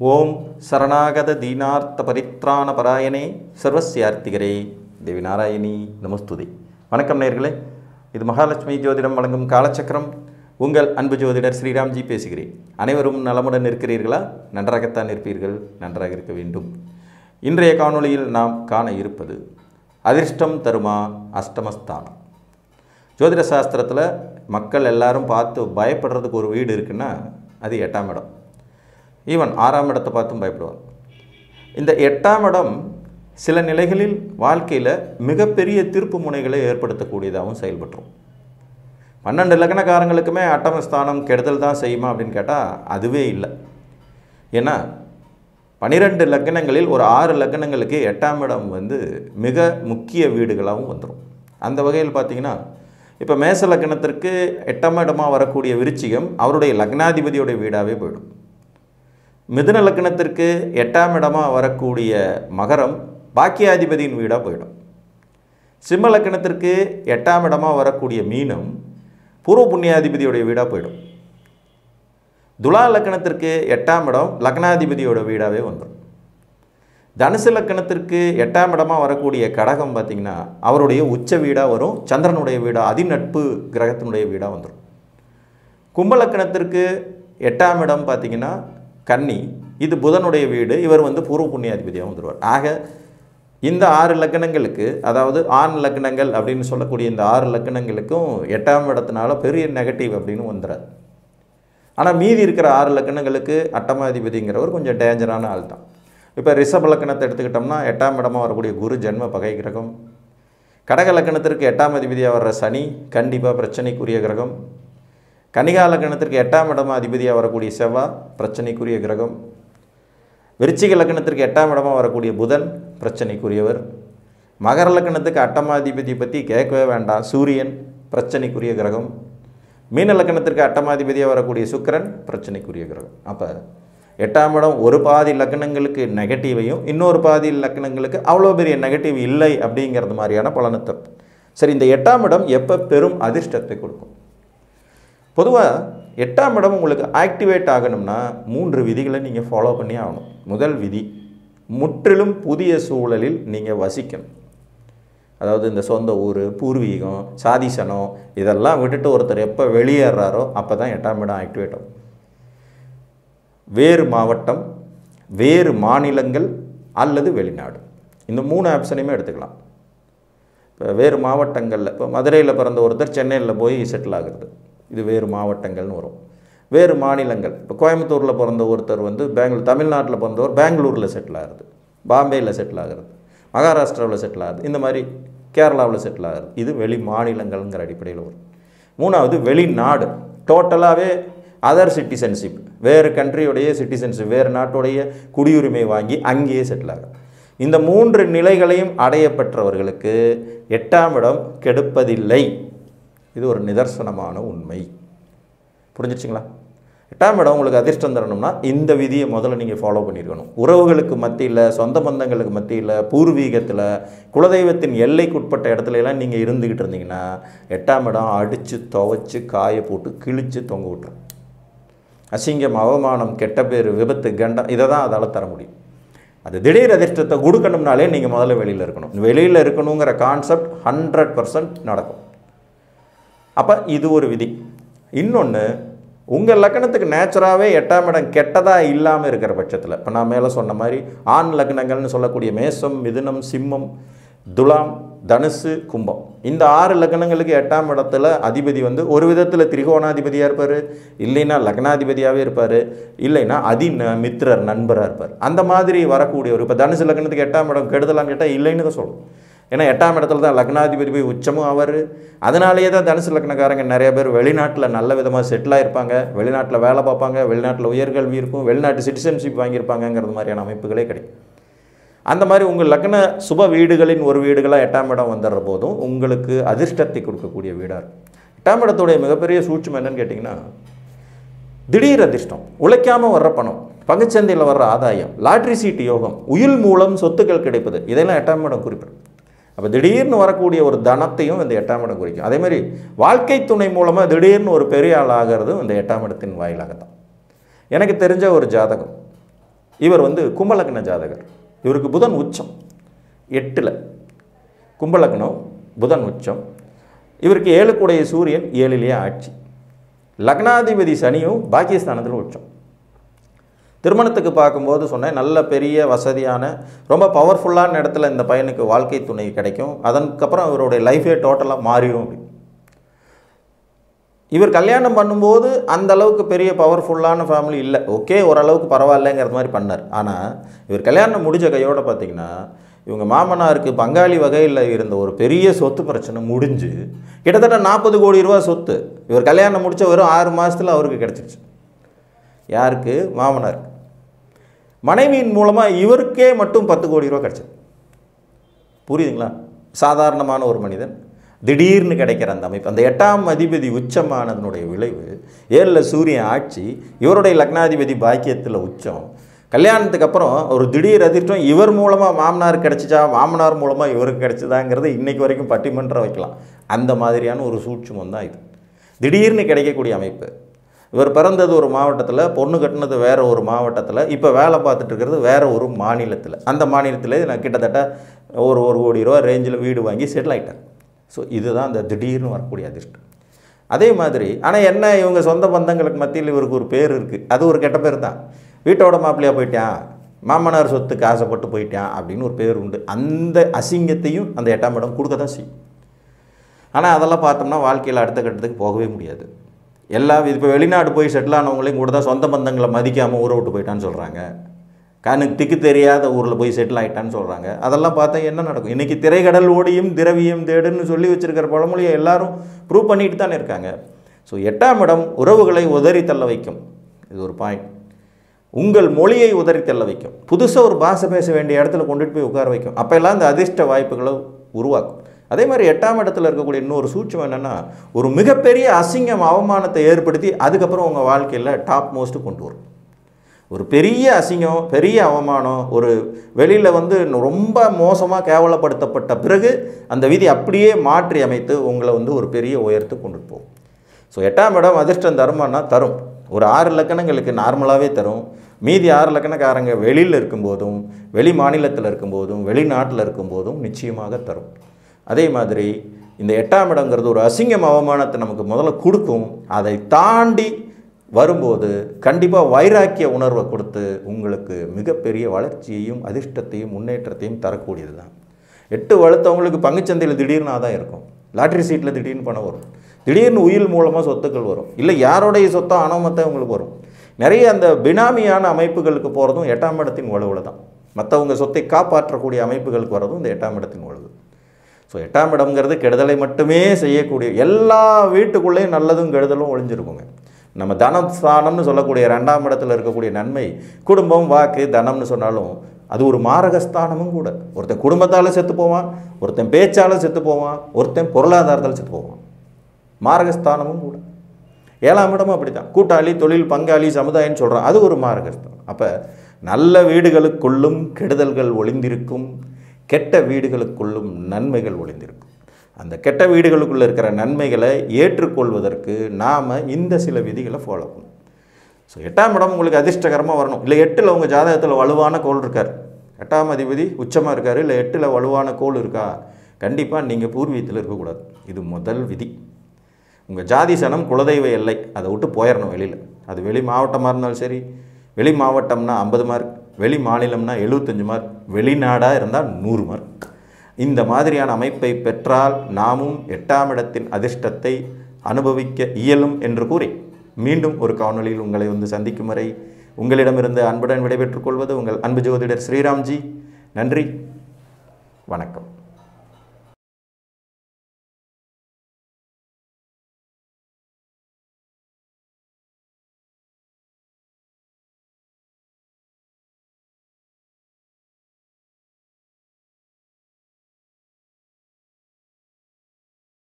ஓம் சரணாகத தீனார்த்த பரித்ராண பராயணே சர்வசியார்த்திகரே தேவி நாராயணி நமஸ்துதி. வணக்கம் நேயர்களே, இது மகாலட்சுமி ஜோதிடம் வழங்கும் காலச்சக்கரம். உங்கள் அன்பு ஜோதிடர் ஸ்ரீராம்ஜி பேசுகிறேன். அனைவரும் நலமுடன் இருக்கிறீர்களா? நன்றாகத்தான் இருப்பீர்கள், நன்றாக இருக்க வேண்டும். இன்றைய காணொளியில் நாம் காண இருப்பது அதிர்ஷ்டம் தருமா அஷ்டமஸ்தானம். ஜோதிட சாஸ்திரத்தில் மக்கள் எல்லாரும் பார்த்து பயப்படுறதுக்கு ஒரு வீடு இருக்குன்னா அது 8ஆம் இடம். ஈவன் 6ஆம் இடத்தை பார்த்தும் பயப்படுவாங்க. இந்த 8ஆம் இடம் சில நிலைகளில் வாழ்க்கையில் மிகப்பெரிய திருப்பு முனைகளை ஏற்படுத்தக்கூடியதாகவும் செயல்பட்டுரும். 12 லக்னக்காரங்களுக்குமே அட்டமஸ்தானம் கெடுதல் தான் செய்யுமா அப்படின்னு கேட்டால் அதுவே இல்லை. ஏன்னா 12 லக்னங்களில் ஒரு 6 லக்னங்களுக்கு 8ஆம் இடம் மிக முக்கிய வீடுகளாகவும் வந்துடும். அந்த வகையில் பார்த்திங்கன்னா இப்போ மேச லக்னத்திற்கு 8ஆம் இடமாக வரக்கூடிய விருச்சிகம் அவருடைய லக்னாதிபதியோடைய வீடாகவே போயிடும். மிதுன லக்னத்திற்கு 8ஆம் இடமாக வரக்கூடிய மகரம் பாக்கியாதிபதியின் வீடாக போயிடும். சிம்ம லக்னத்திற்கு 8ஆம் இடமாக வரக்கூடிய மீனம் பூர்வ புண்ணியாதிபதியோடைய வீடாக போயிடும். துலா லக்னத்திற்கு 8ஆம் இடம் லக்னாதிபதியோட வீடாகவே வந்துடும். தனுசு லக்னத்திற்கு 8ஆம் இடமாக வரக்கூடிய கடகம் பார்த்திங்கன்னா அவருடைய உச்ச வீடாக வரும், சந்திரனுடைய வீடாக அதிநட்பு கிரகத்தினுடைய வீடாக வந்துடும். கும்ப லக்னத்திற்கு 8ஆம் இடம் பார்த்திங்கன்னா கன்னி, இது புதனுடைய வீடு, இவர் பூர்வ புண்ணியாதிபதியாக வந்துடுவார். ஆக இந்த 6 லக்னங்களுக்கு, அதாவது ஆண் லக்னங்கள் அப்படின்னு சொல்லக்கூடிய இந்த 6 லக்னங்களுக்கும் 8ஆம் இடத்தினால பெரிய நெகட்டிவ் அப்படின்னு வந்துடாது. ஆனால் மீதி இருக்கிற 6 லக்னங்களுக்கு அட்டமாதிபதிங்கிறவர் கொஞ்சம் டேஞ்சரான ஆள் தான். இப்போ ரிஷப லக்னத்தை எடுத்துக்கிட்டோம்னா 8ஆம் இடமாக வரக்கூடிய குரு ஜென்ம பகை கிரகம். கடக லக்னத்திற்கு 8ஆம் அதிபதியாக வர்ற சனி கண்டிப்பாக பிரச்சனைக்குரிய கிரகம். கன்னிகா லக்னத்திற்கு 8ஆம் இடமாக அதிபதியாக வரக்கூடிய செவ்வாய் பிரச்சனைக்குரிய கிரகம். விருச்சிக லக்னத்திற்கு 8ஆம் இடமாக வரக்கூடிய புதன் பிரச்சனைக்குரியவர். மகர லக்னத்துக்கு அட்டமாதிபதி பற்றி கேட்கவே வேண்டாம், சூரியன் பிரச்சனைக்குரிய கிரகம். மீன லக்னத்திற்கு அட்டமாதிபதியாக வரக்கூடிய சுக்கிரன் பிரச்சனைக்குரிய கிரகம். அப்போ 8ஆம் இடம் ஒரு பாதி லக்னங்களுக்கு நெகட்டிவையும் இன்னொரு பாதி லக்னங்களுக்கு அவ்வளோ பெரிய நெகட்டிவ் இல்லை அப்படிங்கிறது மாதிரியான பலனை தரும். சரி, இந்த 8ஆம் இடம் எப்போ பெரும் அதிர்ஷ்டத்தை கொடுக்கும்? பொதுவாக 8ஆம் இடம் உங்களுக்கு ஆக்டிவேட் ஆகணும்னா 3 விதிகளை நீங்கள் ஃபாலோ பண்ணி ஆகணும். முதல் விதி, முற்றிலும் புதிய சூழலில் நீங்கள் வசிக்கணும். அதாவது இந்த சொந்த ஊர், பூர்வீகம், சாதிசனம் இதெல்லாம் விட்டுட்டு ஒருத்தர் எப்போ வெளியேறாரோ அப்போ தான் 8ஆம் இடம் ஆக்டிவேட் ஆகும். வேறு மாவட்டம், வேறு மாநிலங்கள் அல்லது வெளிநாடு, இந்த 3 ஆப்ஷனையுமே எடுத்துக்கலாம். இப்போ வேறு மாவட்டங்களில், இப்போ மதுரையில் பிறந்த ஒருத்தர் சென்னையில் போய் செட்டில் ஆகுறது, இது வேறு மாவட்டங்கள்னு வரும். வேறு மாநிலங்கள், இப்போ கோயம்புத்தூரில் பிறந்த ஒருத்தர் பெங்களூர், தமிழ்நாட்டில் பிறந்தவர் பெங்களூரில் செட்டில் ஆகுறது, பாம்பேயில் செட்டில் ஆகிறது, மகாராஷ்டிராவில் செட்டில் ஆகுது, இந்த மாதிரி கேரளாவில் செட்டில் ஆகுறது, இது வெளி மாநிலங்கள்ங்கிற அடிப்படையில் வரும். 3வது வெளிநாடு, டோட்டலாகவே அதர் சிட்டிசன்ஷிப், வேறு கண்ட்ரியோடைய சிட்டிசன்ஷிப், வேறு நாட்டுடைய குடியுரிமை வாங்கி அங்கேயே செட்டில் ஆகும். இந்த 3 நிலைகளையும் அடைய பெற்றவர்களுக்கு 8ஆம் இடம் கெடுப்பதில்லை. இது ஒரு நிதர்சனமான உண்மை. புரிஞ்சிச்சிங்களா? 8ஆம் இடம் உங்களுக்கு அதிர்ஷ்டம் தரணும்னா இந்த விதியை முதல்ல நீங்கள் ஃபாலோ பண்ணியிருக்கணும். உறவுகளுக்கு மத்தியில், சொந்த பந்தங்களுக்கு மத்தியில், பூர்வீகத்தில், குலதெய்வத்தின் எல்லைக்குட்பட்ட இடத்துலலாம் நீங்கள் இருந்துக்கிட்டு இருந்தீங்கன்னா 8ஆம் இடம் அடித்து துவைச்சி காய போட்டு கிழித்து தொங்க விட்டுரும். அசிங்கம், அவமானம், கெட்ட பேர், விபத்து, கண்டம் இதை தான் அதால் தர முடியும். அது திடீர் அதிர்ஷ்டத்தை கொடுக்கணும்னாலே நீங்கள் முதல்ல வெளியில் இருக்கணும். வெளியில் இருக்கணுங்கிற கான்செப்ட் 100% நடக்கும். அப்போ இது ஒரு விதி. இன்னொன்று, உங்கள் லக்னத்துக்கு நேச்சுராகவே 8ஆம் இடம் கெட்டதாக இல்லாமல் இருக்கிற பட்சத்தில், இப்போ நான் மேலே சொன்ன மாதிரி ஆண் லக்னங்கள்னு சொல்லக்கூடிய மேசம், மிதுனம், சிம்மம், துலாம், தனுசு, கும்பம், இந்த 6 லக்னங்களுக்கு 8ஆம் இடத்துல அதிபதி ஒரு விதத்தில் திரிகோணாதிபதியாக இருப்பார், இல்லைன்னா லக்னாதிபதியாகவே இருப்பார், இல்லைன்னா மித்திரர் நண்பராக இருப்பார். அந்த மாதிரி வரக்கூடியவர். இப்போ தனுசு லக்னத்துக்கு 8ஆம் இடம் கெடுதலான்னு கேட்டால் இல்லைன்னு தான் சொல்லணும். ஏன்னா 8ஆம் இடத்துல தான் லக்னாதிபதி போய் உச்சமும் அவர். அதனாலேயே தான் தனுசு லக்னக்காரங்க நிறைய பேர் வெளிநாட்டில் நல்ல விதமாக செட்டில் ஆகிருப்பாங்க, வெளிநாட்டில் வேலை பார்ப்பாங்க, வெளிநாட்டில் உயர்கல்வி இருக்கும், வெளிநாட்டு சிட்டிசன்ஷிப் வாங்கியிருப்பாங்கிறது மாதிரியான அமைப்புகளே கிடைக்கும். அந்த மாதிரி உங்கள் லக்ன சுப வீடுகளின் ஒரு வீடுகளாக 8ஆம் இடம் வந்துடுற போதும் உங்களுக்கு அதிர்ஷ்டத்தை கொடுக்கக்கூடிய வீடாக இருக்கும். 8ஆம் இடத்துடைய மிகப்பெரிய சூட்சம் என்னன்னு கேட்டிங்கன்னா, திடீர் அதிர்ஷ்டம், உழைக்காமல் வர்ற பணம், பங்குச்சந்தையில் வர்ற ஆதாயம், லாட்ரி சீட்டு யோகம், உயில் மூலம் சொத்துக்கள் கிடைப்பது, இதெல்லாம் 8ஆம் இடம் குறிப்பிடும். அப்போ திடீர்னு வரக்கூடிய ஒரு தனத்தையும் இந்த 8ஆம் இடம் குறிக்கும். அதே மாதிரி வாழ்க்கை துணை மூலமாக திடீர்னு ஒரு பெரிய ஆள் ஆகிறதும் இந்த 8ஆம் இடத்தின் வாயிலாக தான். எனக்கு தெரிஞ்ச ஒரு ஜாதகம், இவர் வந்து கும்பலக்ன ஜாதகர். இவருக்கு புதன் உச்சம் 8ல், கும்பலக்னம் புதன் உச்சம். இவருக்கு 7 கூடைய சூரியன் 7லேயே ஆட்சி. லக்னாதிபதி சனியும் பாக்கியஸ்தானத்தில் உச்சம். திருமணத்துக்கு பார்க்கும்போது சொன்னேன், நல்ல பெரிய வசதியான ரொம்ப பவர்ஃபுல்லான இடத்துல இந்த பையனுக்கு வாழ்க்கை துணை கிடைக்கும். அதற்கப்புறம் இவருடைய லைஃபே டோட்டலாக மாறிடும். அப்படி இவர் கல்யாணம் பண்ணும்போது அந்த அளவுக்கு பெரிய பவர்ஃபுல்லான ஃபேமிலி இல்லை, ஓகே ஓரளவுக்கு பரவாயில்லைங்கிறது மாதிரி பண்ணார். ஆனால் இவர் கல்யாணம் முடிஞ்ச கையோடு பார்த்திங்கன்னா இவங்க மாமனாருக்கு பங்காளி வகையில் இருந்த ஒரு பெரிய சொத்து பிரச்சனை முடிஞ்சு கிட்டத்தட்ட 40 கோடி ரூபா சொத்து இவர் கல்யாணம் முடித்த வெறும் 6 மாதத்தில் அவருக்கு கிடச்சிருச்சு. யாருக்கு? மாமனாருக்கு. மனைவியின் மூலமாக இவருக்கே மட்டும் 10 கோடி ரூபா கிடச்சிது. புரியுதுங்களா? சாதாரணமான ஒரு மனிதன் திடீர்னு கிடைக்கிற அந்த அமைப்பு, அந்த 8ஆம் அதிபதி உச்சமானதனுடைய விளைவு, 7ல் சூரியன் ஆட்சி, இவருடைய லக்னாதிபதி பாக்கியத்தில் உச்சம். கல்யாணத்துக்கு அப்புறம் ஒரு திடீர் அதிர்ஷ்டம் இவர் மூலமாக மாமனார் கிடச்சிச்சா, மாமனார் மூலமாக இவருக்கு கிடச்சிதாங்கிறது இன்றைக்கு வரைக்கும் பட்டிமன்றம் வைக்கலாம். அந்த மாதிரியான ஒரு சூட்சுமம் தான் இது, திடீர்னு கிடைக்கக்கூடிய அமைப்பு. இவர் பிறந்தது ஒரு மாவட்டத்தில், பொண்ணு கட்டினது வேறு ஒரு மாவட்டத்தில், இப்போ வேலை பார்த்துட்டு இருக்கிறது வேறு ஒரு மாநிலத்தில். அந்த மாநிலத்தில் நான் கிட்டத்தட்ட ஒரு கோடி ரூபா ரேஞ்சில் வீடு வாங்கி செட்டில் ஆகிட்டார். ஸோ இதுதான் அந்த திடீர்னு வரக்கூடிய அதிர்ஷ்டம். அதே மாதிரி ஆனால் என்ன, இவங்க சொந்த பந்தங்களுக்கு மத்தியில் இவருக்கு ஒரு பேர் இருக்குது, அது ஒரு கெட்ட பேர் தான். வீட்டோட மாப்பிள்ளையாக போயிட்டான், மாமனார் சொத்துக்கு ஆசைப்பட்டு போயிட்டான் அப்படின்னு ஒரு பேர் உண்டு. அந்த அசிங்கத்தையும் அந்த 8ஆம் இடம் கொடுக்க தான் செய்யும். ஆனால் அதெல்லாம் பார்த்தோம்னா வாழ்க்கையில் அடுத்த கட்டத்துக்கு போகவே முடியாது. எல்லாம் இப்போ வெளிநாடு போய் செட்டில் ஆனவங்களையும் கூட தான் சொந்த பந்தங்களை மதிக்காமல் ஊரை விட்டு போயிட்டான்னு சொல்கிறாங்க. கண்ணுக்கு திக்கு தெரியாத ஊரில் போய் செட்டில் ஆகிட்டான்னு சொல்கிறாங்க. அதெல்லாம் பார்த்தா என்ன நடக்கும்? இன்றைக்கி திரைக்கடல் ஓடியும் திரவியம் தேடுன்னு சொல்லி வச்சுருக்கிற பழமொழியை எல்லாரும் ப்ரூவ் பண்ணிட்டு தானே இருக்காங்க. ஸோ 8ஆம் இடம் உறவுகளை உதறி தள்ள வைக்கும். இது ஒரு பாயிண்ட். உங்கள் மொழியை உதறி தள்ள வைக்கும். புதுசாக ஒரு பாஷை பேச வேண்டிய இடத்துல கொண்டுட்டு போய் உட்கார வைக்கும். அப்போ எல்லாம் இந்த அதிர்ஷ்ட வாய்ப்புகளை உருவாக்கும். அதே மாதிரி 8ஆம் இடத்துல இருக்கக்கூடிய இன்னொரு சூட்சம் என்னென்னா, ஒரு மிகப்பெரிய அசிங்கம் அவமானத்தை ஏற்படுத்தி அதுக்கப்புறம் உங்கள் வாழ்க்கையில் டாப் மோஸ்ட்டு கொண்டு வரும். ஒரு பெரிய அசிங்கம், பெரிய அவமானம், ஒரு வெளியில் வந்து ரொம்ப மோசமாக கேவலப்படுத்தப்பட்ட பிறகு அந்த விதி அப்படியே மாற்றி அமைத்து உங்களை வந்து ஒரு பெரிய உயரத்துக்கு கொண்டுட்டு போகும். ஸோ 8ஆம் இடம் அதிர்ஷ்டம் தருமானா தரும். ஒரு 6 லக்கணங்களுக்கு நார்மலாகவே தரும். மீதி 6 லக்கணக்காரங்க வெளியில் இருக்கும்போதும், வெளி மாநிலத்தில் இருக்கும்போதும், வெளிநாட்டில் இருக்கும்போதும் நிச்சயமாக தரும். அதே மாதிரி இந்த 8ஆம் இடங்கிறது ஒரு அசிங்கம் அவமானத்தை நமக்கு முதல்ல கொடுக்கும். அதை தாண்டி வரும்போது கண்டிப்பாக வைராக்கிய உணர்வை கொடுத்து உங்களுக்கு மிகப்பெரிய வளர்ச்சியையும் அதிர்ஷ்டத்தையும் முன்னேற்றத்தையும் தரக்கூடியது தான். 8 வளர்த்தவங்களுக்கு பங்குச்சந்தையில் திடீர்னு ஆதாயம் இருக்கும், லாட்ரி சீட்டில் திடீர்னு பணம் வரும், திடீர்னு உயில் மூலமாக சொத்துக்கள் வரும், இல்லை யாரோடைய சொத்தோ அனாமத்தை உங்களுக்கு வரும். நிறைய அந்த பினாமியான அமைப்புகளுக்கு போகிறதும் 8ஆம் இடத்தின் வலுவில் தான். மற்றவங்க சொத்தை காப்பாற்றக்கூடிய அமைப்புகளுக்கு வர்றதும் இந்த 8ஆம் இடத்தின் வலுவு. ஸோ 8ஆம் இடம்ங்கிறது கெடுதலை மட்டுமே செய்யக்கூடிய, எல்லா வீட்டுக்குள்ளேயும் நல்லதும் கெடுதலும் ஒளிஞ்சிருக்குங்க. நம்ம தனஸ்தானம்னு சொல்லக்கூடிய 2ஆம் இடத்துல இருக்கக்கூடிய நன்மை, குடும்பம் வாக்கு தனம்னு சொன்னாலும் அது ஒரு மாரகஸ்தானமும் கூட. ஒருத்தன் குடும்பத்தால் செத்து போவான், ஒருத்தன் பேச்சால் செத்து போவான், ஒருத்தன் பொருளாதாரத்தால் செத்து போவான். மாரகஸ்தானமும் கூட. 7ஆம் இடமும் அப்படி தான். கூட்டாளி, தொழில், பங்காளி, சமுதாயம்னு சொல்கிறான், அது ஒரு மாரகஸ்தானம். அப்போ நல்ல வீடுகளுக்குள்ளும் கெடுதல்கள் ஒளிந்திருக்கும், கெட்ட வீடுகளுக்குள்ளும் நன்மைகள் ஒளிந்திருக்கும். அந்த கெட்ட வீடுகளுக்குள்ளே இருக்கிற நன்மைகளை ஏற்றுக்கொள்வதற்கு நாம் இந்த சில விதிகளை ஃபாலோ பண்ணணும். ஸோ 8ஆம் இடம் உங்களுக்கு அதிர்ஷ்டகரமாக வரணும். இல்லை 8ல் உங்கள் ஜாதகத்தில் வலுவான கோள் இருக்கார், 8ஆம் அதிபதி உச்சமாக இருக்கார், இல்லை 8ல் வலுவான கோள் இருக்கா, கண்டிப்பாக நீங்கள் பூர்வீகத்தில் இருக்கக்கூடாது. இது முதல் விதி. உங்கள் ஜாதி சனம் குலதெய்வ எல்லை அதை விட்டு போயிடணும் வெளியில். அது வெளி மாவட்டமாக இருந்தாலும் சரி, வெளி மாவட்டம்னா 50 மார்க், வெளி மாநிலம்னா 75 மார்க், வெளிநாடாக இருந்தால் 100 மார்க். இந்த மாதிரியான அமைப்பை பெற்றால் நாமும் 8ஆம் இடத்தின் அதிர்ஷ்டத்தை அனுபவிக்க இயலும் என்று கூறி மீண்டும் ஒரு காணொளியில் உங்களை வந்து சந்திக்கும் வரை உங்களிடமிருந்து அன்புடன் விடைபெற்றுக் கொள்வது உங்கள் அன்பு ஜோதிடர் ஸ்ரீராம்ஜி. நன்றி, வணக்கம்.